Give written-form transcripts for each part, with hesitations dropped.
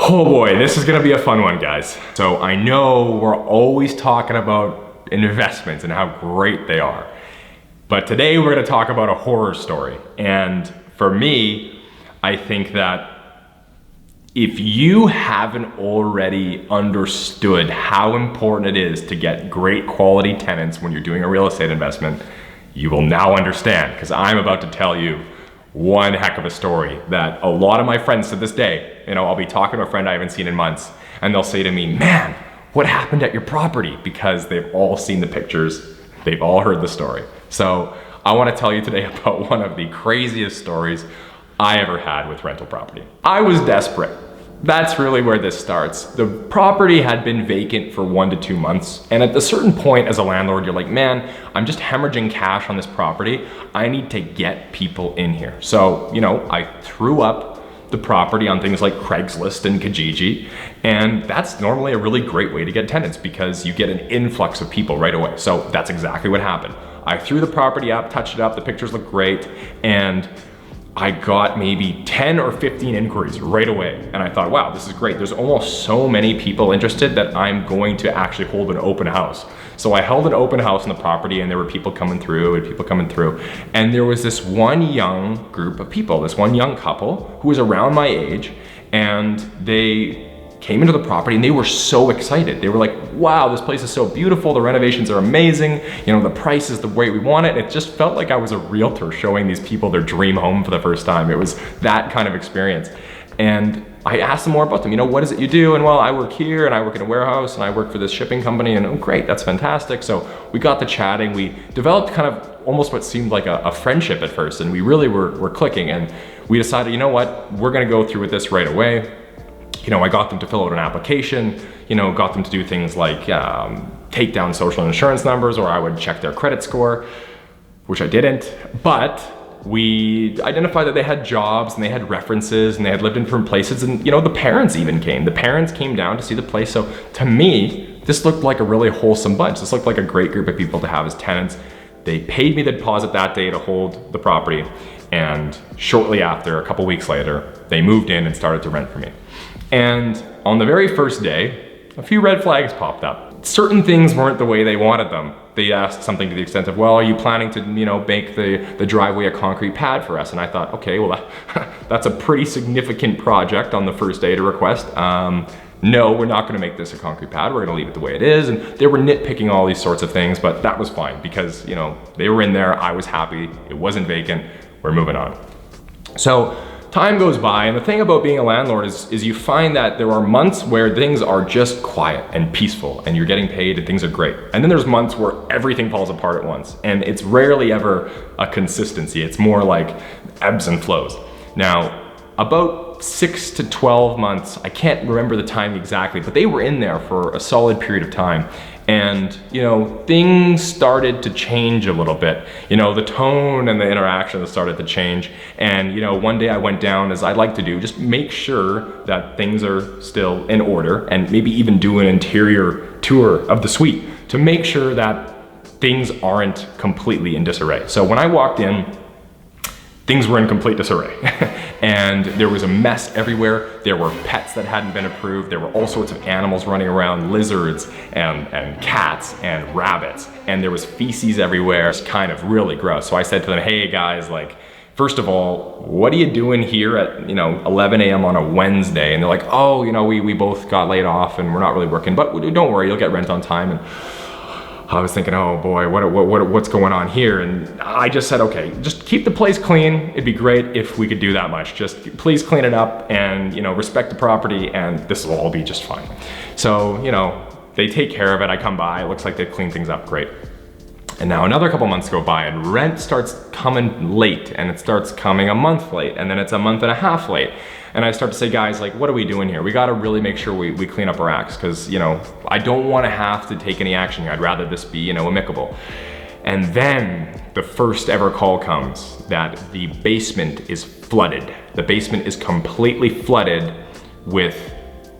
Oh boy, this is gonna be a fun one, guys. So I know we're always talking about investments and how great they are. But today we're gonna talk about a horror story. And for me, I think that if you haven't already understood how important it is to get great quality tenants when you're doing a real estate investment, you will now understand, because I'm about to tell you one heck of a story that a lot of my friends to this day, I'll be talking to a friend I haven't seen in months, and they'll say to me, man, what happened at your property? Because they've all seen the pictures, they've all heard the story. So I want to tell you today about one of the craziest stories I ever had with rental property. I was desperate. That's really where this starts. The property had been vacant for 1 to 2 months. And at a certain point as a landlord, you're like, man, I'm just hemorrhaging cash on this property. I need to get people in here. So, I threw up the property on things like Craigslist and Kijiji. And that's normally a really great way to get tenants because you get an influx of people right away. So that's exactly what happened. I threw the property up, touched it up, the pictures look great. And I got maybe 10 or 15 inquiries right away. And I thought, wow, this is great. There's almost so many people interested that I'm going to actually hold an open house. So I held an open house on the property and there were people coming through. And there was this one young group of people, this one young couple who was around my age, and they came into the property and they were so excited. They were like, wow, this place is so beautiful. The renovations are amazing. The price is the way we want it. It just felt like I was a realtor showing these people their dream home for the first time. It was that kind of experience. And I asked them more about them. What is it you do? And well, I work here and I work in a warehouse and I work for this shipping company. And oh, great, that's fantastic. So we got to chatting. We developed kind of almost what seemed like a friendship at first. And we really were clicking. And we decided, we're gonna go through with this right away. I got them to fill out an application, got them to do things like take down social insurance numbers, or I would check their credit score, which I didn't. But we identified that they had jobs and they had references and they had lived in different places. And the parents even came. The parents came down to see the place. So to me, this looked like a really wholesome bunch. This looked like a great group of people to have as tenants. They paid me the deposit that day to hold the property. And shortly after, a couple weeks later, they moved in and started to rent for me. And on the very first day, a few red flags popped up. Certain things weren't the way they wanted them. They asked something to the extent of, well, are you planning to, make the driveway a concrete pad for us? And I thought, okay, well, that's a pretty significant project on the first day to request. No, we're not gonna make this a concrete pad. We're gonna leave it the way it is. And they were nitpicking all these sorts of things, but that was fine because, they were in there, I was happy, it wasn't vacant, we're moving on. So, time goes by, and the thing about being a landlord is you find that there are months where things are just quiet and peaceful and you're getting paid and things are great. And then there's months where everything falls apart at once. And it's rarely ever a consistency. It's more like ebbs and flows. Now, about 6 to 12 months, I can't remember the time exactly, but they were in there for a solid period of time. And, things started to change a little bit. The tone and the interaction started to change. And, one day I went down, as I like to do, just make sure that things are still in order and maybe even do an interior tour of the suite to make sure that things aren't completely in disarray. So when I walked in, things were in complete disarray. And there was a mess everywhere. There were pets that hadn't been approved. There were all sorts of animals running around, lizards and cats and rabbits. And there was feces everywhere. It's kind of really gross. So I said to them, hey guys, first of all, what are you doing here at 11 a.m. on a Wednesday? And they're like, oh, we both got laid off and we're not really working, but don't worry, you'll get rent on time. And I was thinking, oh boy, what's going on here? And I just said, okay, just keep the place clean. It'd be great if we could do that much. Just please clean it up and, respect the property and this will all be just fine. So, they take care of it. I come by, it looks like they've cleaned things up great. And now another couple months go by and rent starts coming late and it starts coming a month late and then it's a month and a half late. And I start to say, guys, what are we doing here? We gotta really make sure we clean up our acts because, I don't wanna have to take any action here. I'd rather this be, amicable. And then the first ever call comes that the basement is flooded. The basement is completely flooded with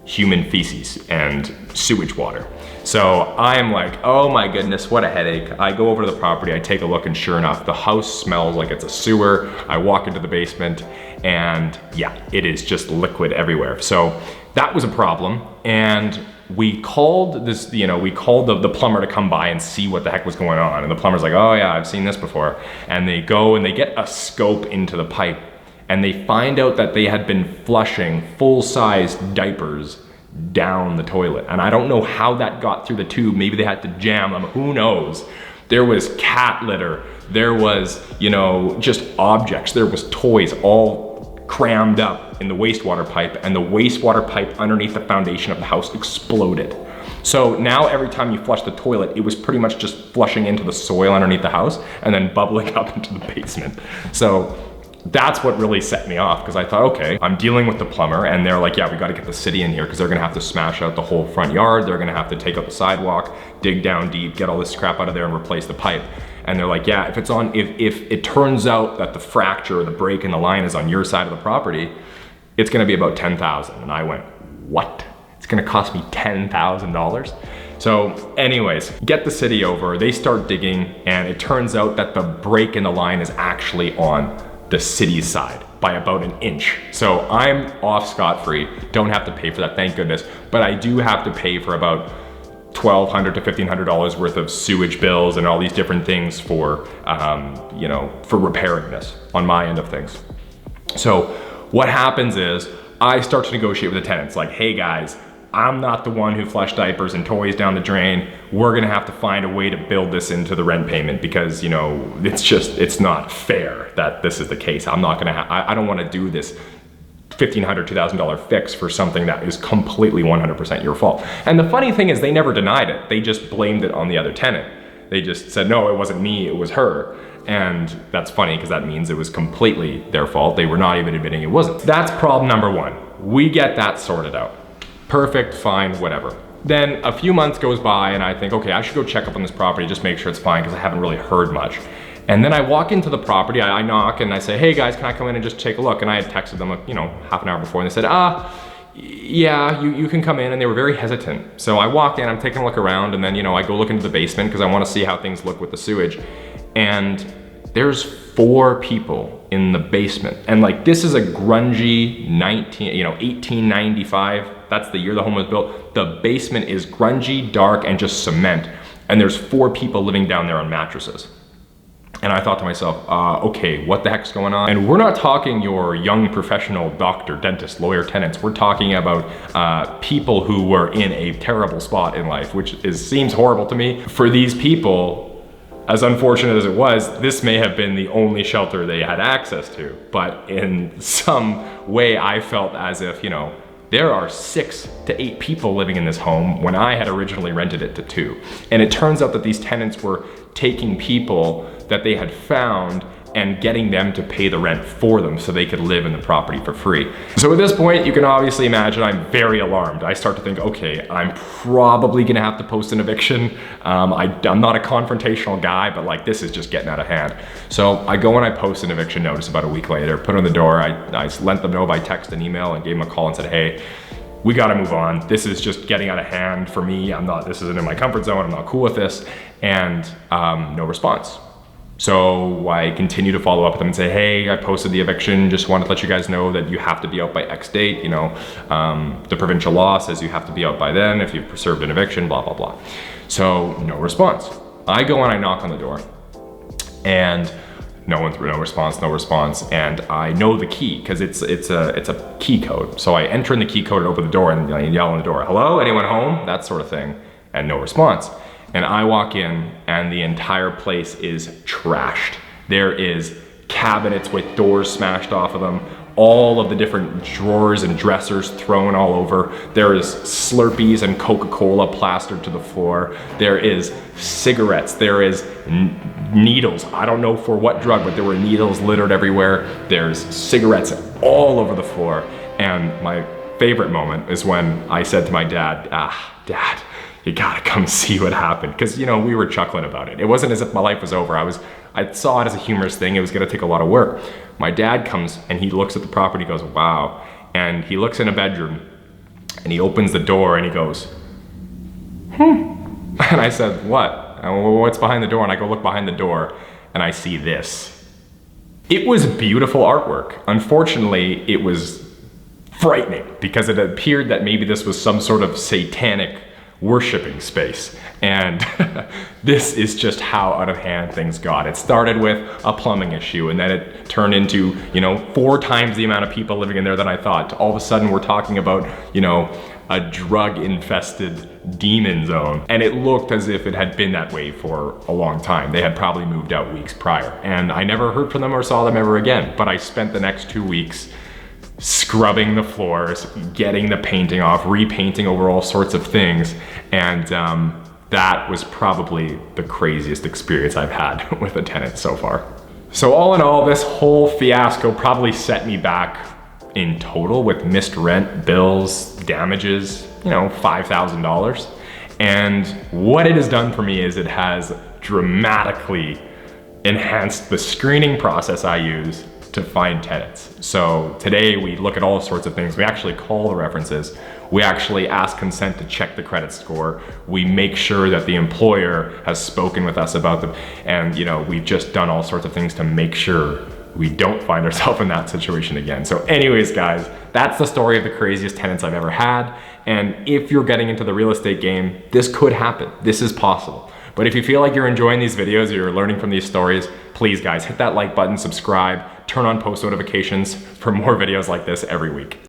human feces and sewage water. So I am like, oh my goodness, what a headache. I go over to the property, I take a look, and sure enough, the house smells like it's a sewer. I walk into the basement and yeah, it is just liquid everywhere. So that was a problem, and we called this, we called the plumber to come by and see what the heck was going on. And the plumber's like, oh yeah, I've seen this before. And they go and they get a scope into the pipe, and they find out that they had been flushing full-size diapers down the toilet. And I don't know how that got through the tube. Maybe they had to jam them, who knows? There was cat litter, there was, just objects, there was toys all crammed up in the wastewater pipe, and the wastewater pipe underneath the foundation of the house exploded. So now every time you flush the toilet, it was pretty much just flushing into the soil underneath the house and then bubbling up into the basement. So that's what really set me off, because I thought, okay, I'm dealing with the plumber, and they're like, yeah, we got to get the city in here because they're going to have to smash out the whole front yard. They're going to have to take out the sidewalk, dig down deep, get all this crap out of there and replace the pipe. And they're like, yeah, if it turns out that the fracture or the break in the line is on your side of the property, it's going to be about $10,000. And I went, what? It's going to cost me $10,000? So anyways, get the city over, they start digging, and it turns out that the break in the line is actually on the city's side by about an inch. So I'm off scot-free, don't have to pay for that, thank goodness, but I do have to pay for about $1,200 to $1,500 worth of sewage bills and all these different things for, for repairing this on my end of things. So what happens is I start to negotiate with the tenants, like, hey guys, I'm not the one who flushed diapers and toys down the drain. We're gonna have to find a way to build this into the rent payment because, it's not fair that this is the case. I'm not gonna, I don't wanna do this $1,500, $2,000 fix for something that is completely 100% your fault. And the funny thing is they never denied it. They just blamed it on the other tenant. They just said, no, it wasn't me, it was her. And that's funny because that means it was completely their fault. They were not even admitting it wasn't. That's problem number one. We get that sorted out. Perfect, fine, whatever. Then a few months goes by and I think, okay, I should go check up on this property, just make sure it's fine because I haven't really heard much. And then I walk into the property, I knock and I say, hey guys, can I come in and just take a look? And I had texted them, half an hour before, and they said, yeah, you can come in, and they were very hesitant. So I walk in, I'm taking a look around, and then, I go look into the basement because I want to see how things look with the sewage. And there's 4 people in the basement. And like, this is a grungy 1895, that's the year the home was built. The basement is grungy, dark, and just cement. And there's 4 people living down there on mattresses. And I thought to myself, okay, what the heck's going on? And we're not talking your young professional doctor, dentist, lawyer tenants. We're talking about people who were in a terrible spot in life, which seems horrible to me. For these people, as unfortunate as it was, this may have been the only shelter they had access to. But in some way, I felt as if, there are 6 to 8 people living in this home when I had originally rented it to 2. And it turns out that these tenants were taking people that they had found and getting them to pay the rent for them so they could live in the property for free. So at this point, you can obviously imagine I'm very alarmed. I start to think, okay, I'm probably gonna have to post an eviction. I'm not a confrontational guy, but like, this is just getting out of hand. So I go and I post an eviction notice about a week later, put it on the door. I let them know by text and email and gave them a call and said, hey, we gotta move on. This is just getting out of hand for me. This isn't in my comfort zone. I'm not cool with this. And no response. So I continue to follow up with them and say, hey, I posted the eviction, just wanted to let you guys know that you have to be out by X date, the provincial law says you have to be out by then if you've served an eviction, blah, blah, blah. So no response. I go and I knock on the door and no response, and I know the key because it's a key code. So I enter in the key code and open the door and I yell on the door, hello, anyone home? That sort of thing, and no response. And I walk in and the entire place is trashed. There is cabinets with doors smashed off of them, all of the different drawers and dressers thrown all over. There is Slurpees and Coca-Cola plastered to the floor. There is cigarettes, there is needles. I don't know for what drug, but there were needles littered everywhere. There's cigarettes all over the floor. And my favorite moment is when I said to my dad, Dad, you gotta come see what happened. Because, we were chuckling about it. It wasn't as if my life was over. I saw it as a humorous thing. It was gonna take a lot of work. My dad comes and he looks at the property, he goes, wow. And he looks in a bedroom and he opens the door and he goes, And I said, what? And what's behind the door? And I go look behind the door and I see this. It was beautiful artwork. Unfortunately, it was frightening because it appeared that maybe this was some sort of satanic worshiping space. And this is just how out of hand things got. It started with a plumbing issue, and then it turned into, 4 times the amount of people living in there than I thought. All of a sudden we're talking about, a drug infested demon zone. And it looked as if it had been that way for a long time. They had probably moved out weeks prior. And I never heard from them or saw them ever again. But I spent the next 2 weeks scrubbing the floors, getting the painting off, repainting over all sorts of things. And that was probably the craziest experience I've had with a tenant so far. So all in all, this whole fiasco probably set me back in total with missed rent, bills, damages, $5,000. And what it has done for me is it has dramatically enhanced the screening process I use to find tenants. So today we look at all sorts of things. We actually call the references. We actually ask consent to check the credit score. We make sure that the employer has spoken with us about them. And we've just done all sorts of things to make sure we don't find ourselves in that situation again. So anyways, guys, that's the story of the craziest tenants I've ever had. And if you're getting into the real estate game, this could happen. This is possible. But if you feel like you're enjoying these videos or you're learning from these stories, please guys, hit that like button, subscribe, turn on post notifications for more videos like this every week.